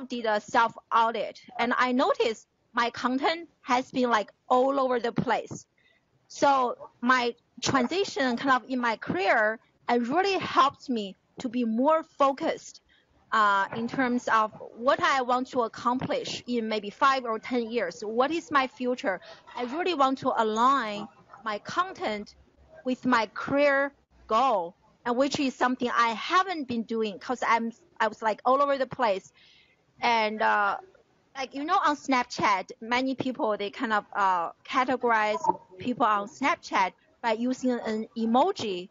did a self-audit, and I noticed my content has been like all over the place. So my transition kind of in my career, it really helped me to be more focused in terms of what I want to accomplish in maybe 5 or 10 years. What is my future? I really want to align my content with my career goal, and which is something I haven't been doing because I was like all over the place. And like, you know, on Snapchat, many people, they kind of categorize people on Snapchat by using an emoji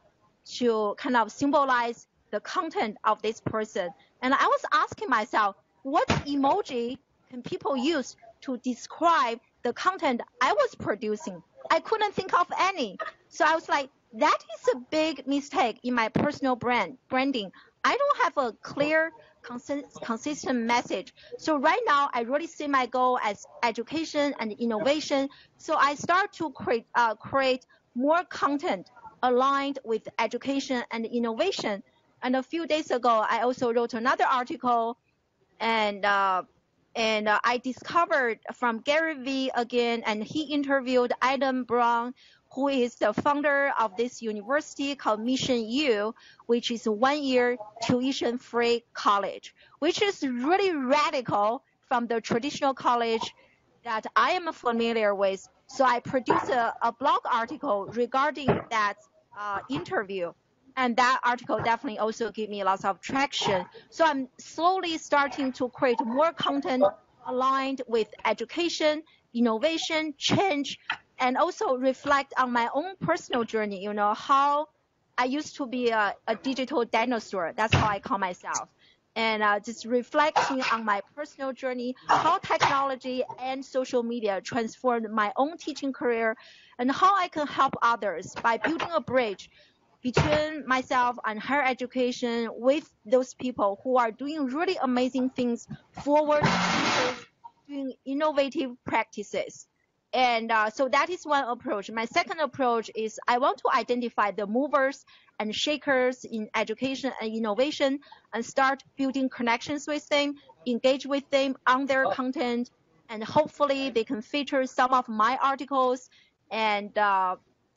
to kind of symbolize the content of this person. And I was asking myself, what emoji can people use to describe the content I was producing? I couldn't think of any. So I was like, that is a big mistake in my personal branding. I don't have a clear, consistent message. So right now, I really see my goal as education and innovation. So I start to create more content aligned with education and innovation. And a few days ago, I also wrote another article, and I discovered from Gary Vee again, and he interviewed Adam Brown, who is the founder of this university called Mission U, which is a 1-year tuition-free college, which is really radical from the traditional college that I am familiar with. So I produced a blog article regarding that interview. And that article definitely also gave me lots of traction. So I'm slowly starting to create more content aligned with education, innovation, change, and also reflect on my own personal journey, you know, how I used to be a digital dinosaur. That's how I call myself. And just reflecting on my personal journey, how technology and social media transformed my own teaching career, and how I can help others by building a bridge between myself and higher education with those people who are doing really amazing things forward, doing innovative practices. And so that is one approach. My second approach is I want to identify the movers and shakers in education and innovation and start building connections with them, engage with them on their content, and hopefully they can feature some of my articles and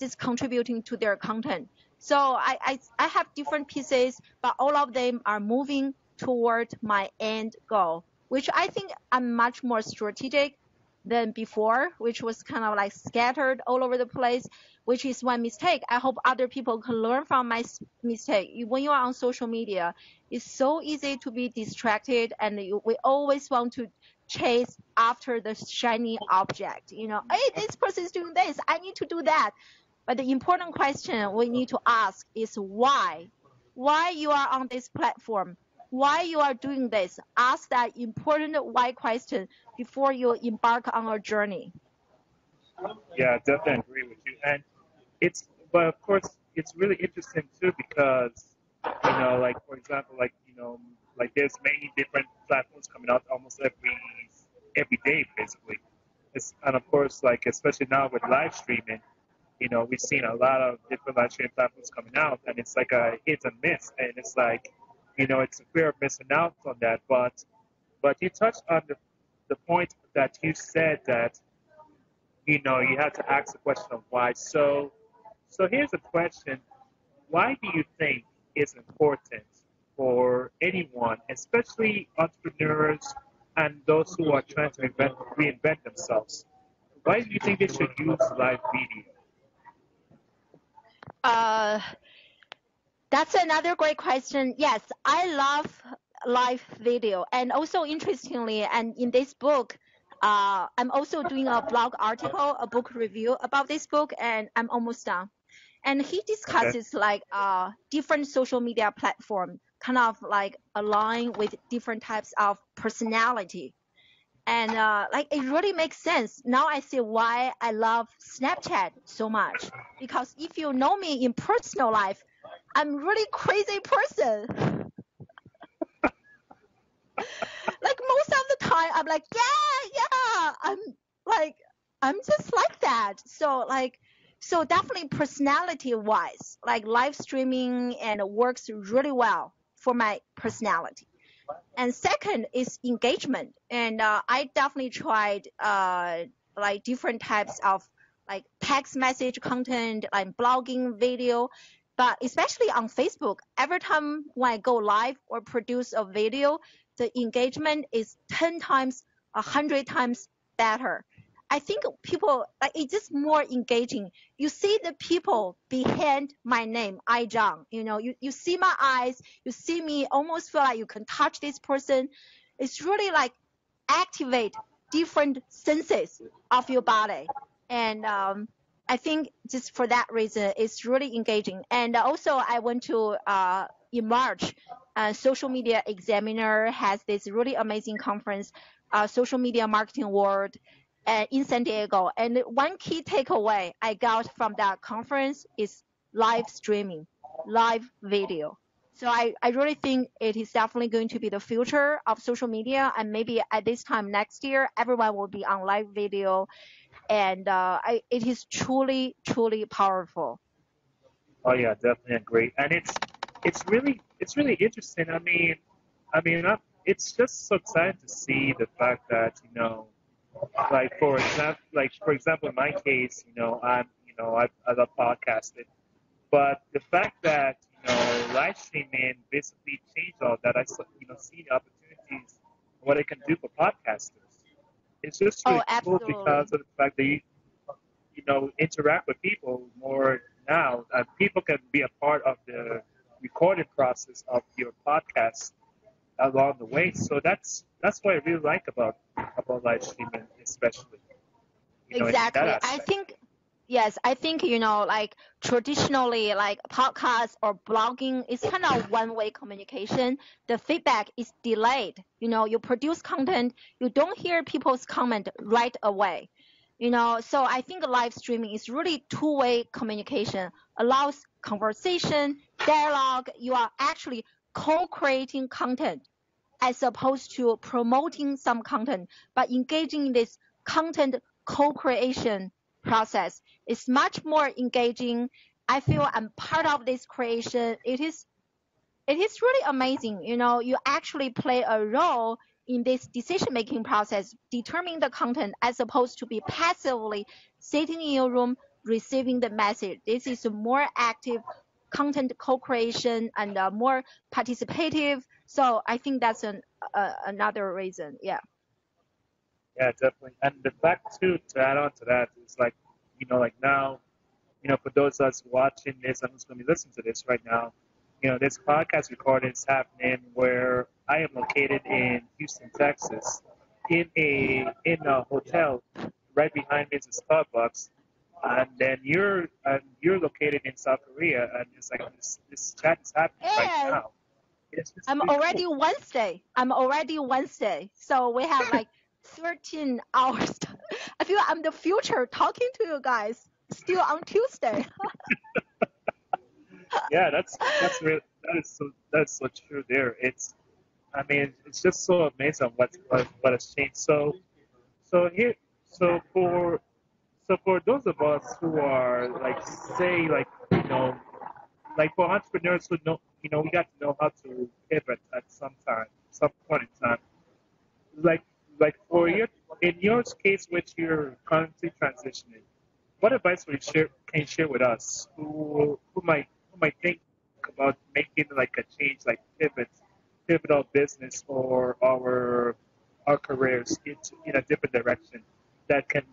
just contributing to their content. So I have different pieces, but all of them are moving toward my end goal, which I think I'm much more strategic than before, which was kind of like scattered all over the place, which is one mistake. I hope other people can learn from my mistake. When you are on social media, it's so easy to be distracted, and we always want to chase after the shiny object. You know, hey, this person is doing this, I need to do that. But the important question we need to ask is why? Why you are on this platform? Why you are doing this? Ask that important why question before you embark on a journey. Yeah, I definitely agree with you. And but of course, it's really interesting too because, you know, like for example, like, you know, like there's many different platforms coming out almost every day, basically. And of course, like especially now with live streaming, you know, we've seen a lot of different live streaming platforms coming out, and it's like a hit and miss, and it's like, you know, it's a fear of missing out on that. But you touched on the point that you said that, you know, you have to ask the question of why. So here's a question: why do you think it's important for anyone, especially entrepreneurs and those who are trying to reinvent themselves? Why do you think they should use live video? That's another great question. Yes, I love live video. And also interestingly, and in this book, I'm also doing a blog article, a book review about this book, and I'm almost done. And he discusses like different social media platform, kind of like align with different types of personality. And like it really makes sense. Now I see why I love Snapchat so much. Because if you know me in personal life, I'm really crazy person. Like most of the time, I'm like, yeah. I'm just like that. So definitely personality wise, like live streaming and works really well for my personality. And second is engagement. And I definitely tried like different types of like text message content, like blogging, video, but especially on Facebook, every time when I go live or produce a video, the engagement is 10 times, 100 times better. I think people like it's just more engaging. You see the people behind my name, Zhang. You see my eyes, you see me, almost feel like you can touch this person. It's really like activate different senses of your body. And I think just for that reason, it's really engaging. And also I went to in March, Social Media Examiner has this really amazing conference, Social Media Marketing World in San Diego. And one key takeaway I got from that conference is live streaming, live video. So I really think it is definitely going to be the future of social media. And maybe at this time next year, everyone will be on live video. And it is truly, truly powerful. Oh yeah, definitely agree. And it's really interesting. It's just so exciting to see the fact that for example, in my case, I love podcasting, but the fact that live streaming basically changed all that. See the opportunities what it can do for podcasters. It's just really cool because of the fact that you interact with people more now. People can be a part of the recording process of your podcast along the way. So that's what I really like about live streaming, especially. Exactly. I think like traditionally, like podcasts or blogging is kind of one-way communication. The feedback is delayed. You produce content, you don't hear people's comment right away. So I think live streaming is really two-way communication, allows conversation, dialogue. You are actually co-creating content as opposed to promoting some content, but engaging in this content co-creation process is much more engaging. I feel I'm part of this creation. It is really amazing. You actually play a role in this decision-making process, determining the content as opposed to be passively sitting in your room receiving the message. This is a more active content co-creation and more participative. So I think that's another reason. Yeah. Yeah, definitely. And the fact too, to add on to that is like now, for those of us watching this, I'm just going to be listening to this right now. This podcast recording is happening where I am located in Houston, Texas, in a hotel. Right behind me is a Starbucks, and then you're located in South Korea, and it's like this chat is happening right now. I'm already cool. I'm already Wednesday, so we have like 13 hours. I feel I'm the future talking to you guys still on Tuesday. Yeah, that's so true there. It's just so amazing what has changed. So for those of us who are like for entrepreneurs who know we got to know how to pivot at some point in time. Like in your case, which you're currently transitioning, what advice would can you share with us who might think about making like a change, like pivot our business or our careers in a different direction that can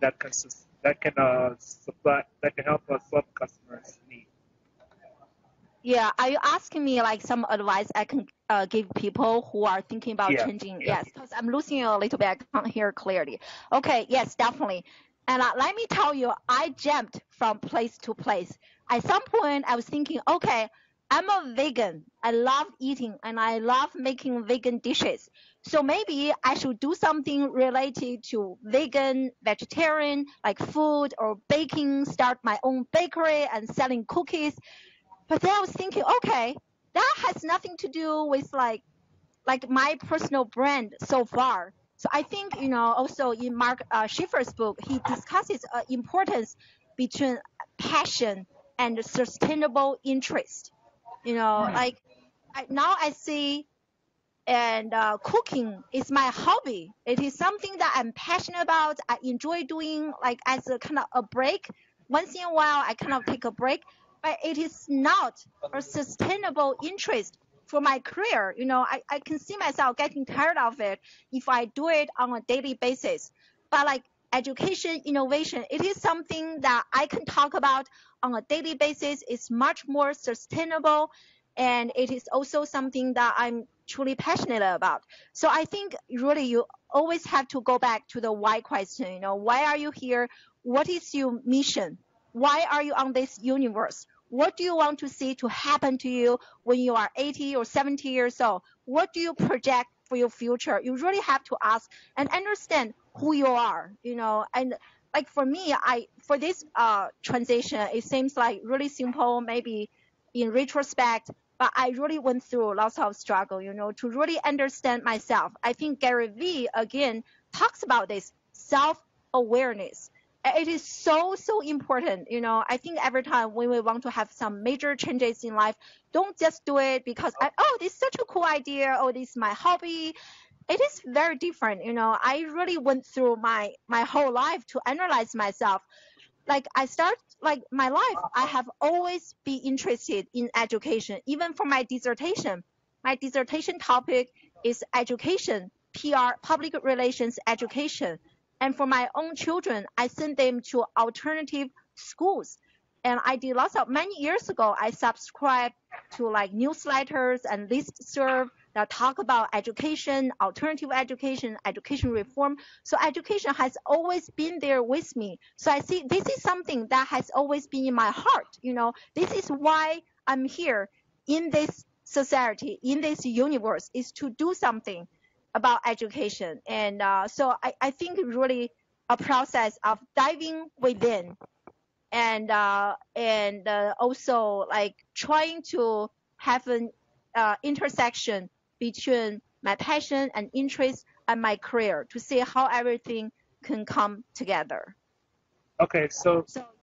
help us solve customers' needs? Yeah, are you asking me like some advice I can give people who are thinking about changing? Yeah. Yes, because I'm losing you a little bit. I can't hear clearly. Okay, yes, definitely. And let me tell you, I jumped from place to place. At some point, I was thinking, okay, I'm a vegan. I love eating and I love making vegan dishes. So maybe I should do something related to vegan, vegetarian, like food or baking, start my own bakery and selling cookies. But then I was thinking, okay, that has nothing to do with like my personal brand so far. So I think, also in Mark Schiffer's book, he discusses importance between passion and sustainable interest. Now I see And cooking is my hobby. It is something that I'm passionate about. I enjoy doing like as a kind of a break. Once in a while, I kind of take a break, but it is not a sustainable interest for my career. You know, I can see myself getting tired of it if I do it on a daily basis. But like education, innovation, it is something that I can talk about on a daily basis. It's much more sustainable, and it is also something that I'm truly passionate about. So I think really you always have to go back to the why question. You know, why are you here? What is your mission? Why are you on this universe? What do you want to see to happen to you when you are 80 or 70 years old? What do you project for your future? You really have to ask and understand who you are, you know. And like for me, for this transition, it seems like really simple, maybe in retrospect, but I really went through lots of struggle, you know, to really understand myself. I think Gary Vee, again, talks about this self-awareness. It is so, so important. You know, I think every time when we want to have some major changes in life, don't just do it because, this is such a cool idea. Oh, this is my hobby. It is very different. You know, I really went through my whole life to analyze myself. Like I start like my life, I have always been interested in education. Even for my dissertation topic is education, PR, public relations education. And for my own children, I send them to alternative schools. And I did many years ago, I subscribed to like newsletters and listserv that talk about education, alternative education, education reform. So education has always been there with me. So I see this is something that has always been in my heart. You know, this is why I'm here in this society, in this universe, is to do something about education. And so I think really a process of diving within and also like trying to have an intersection between my passion and interest and my career to see how everything can come together. Okay, so